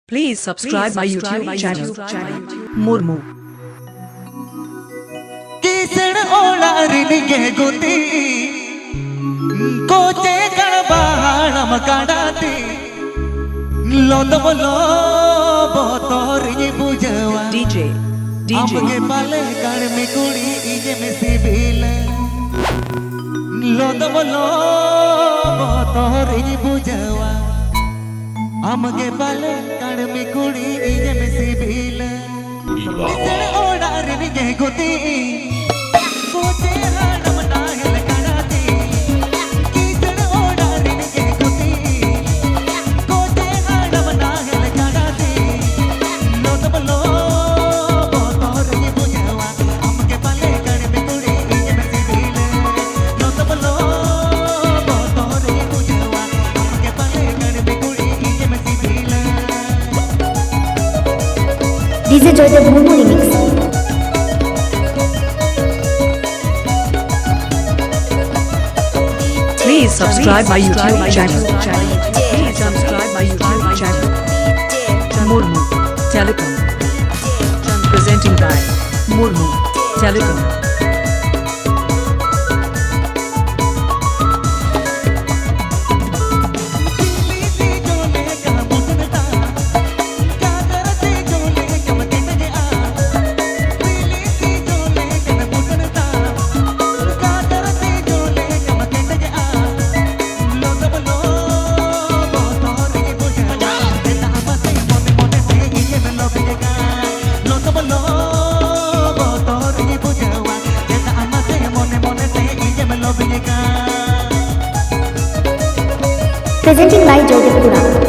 Please subscribe my YouTube channel. Murmu. किसण ओळारिनिगे गुती Koche कळबाळम काढाती लोदबलो बोतोरी बुजवा DJ. आमगे पाले कणमी कुड़ी इजे में सिबिल लोदबलो बोतोरी बुजवा आमगे पाले कणमी कुड़ी इजे में सिबिल किसण ओळारिनिगे गुती कोचे हाडम नाहल काढाती किसण ओळारिनिगे गुती कोचे हाडम नाहल काढाती लोदबलो बोतोरी बुजवा आमगे पाले कणमी कुड़ी इजे में सिबिल लोदबलो बोतोरी बुजवा आमगे पाले कणमी कुड़ी इजे में CIBIL DJ Joydev Murmu remix. Please subscribe my YouTube channel. Please subscribe my YouTube channel. Murmu. Telecom. Presenting by Murmu. Telecom. Presenting by Joydev Pura.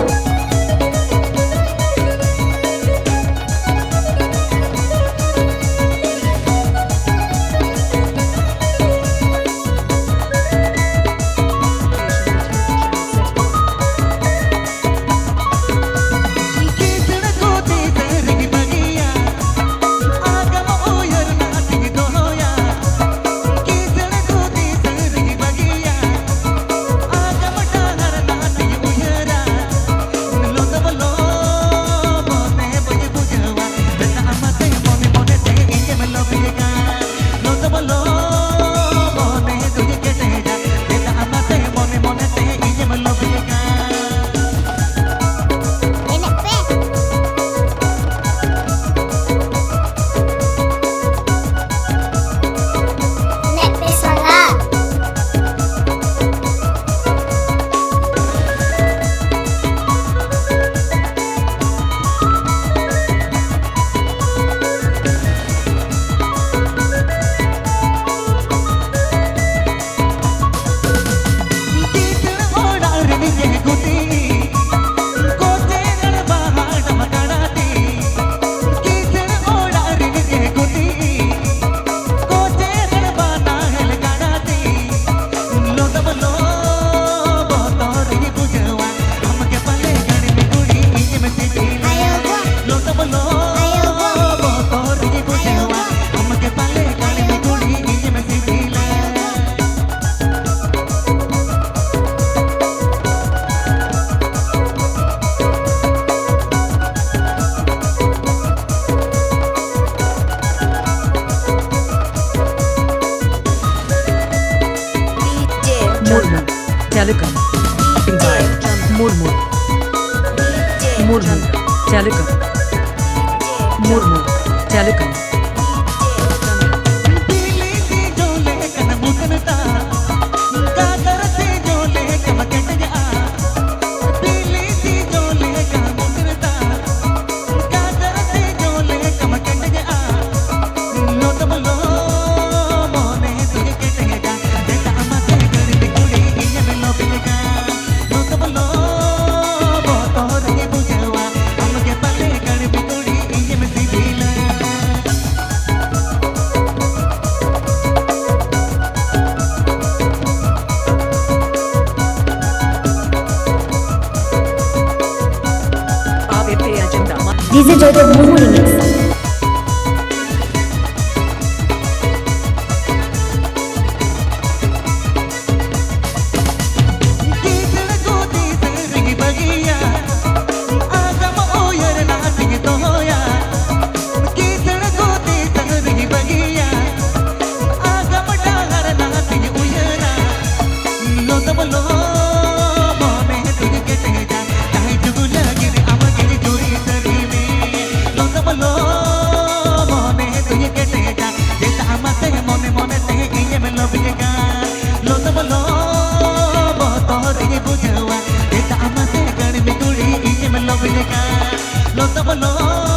Murmu. Telecom. By Murmu. Murmu. Telecom. Murmu. Telecom. DJ Joydev Murmu remix. किसण गोदी से रिंगी बगिया आगम ओयर লতাম নয়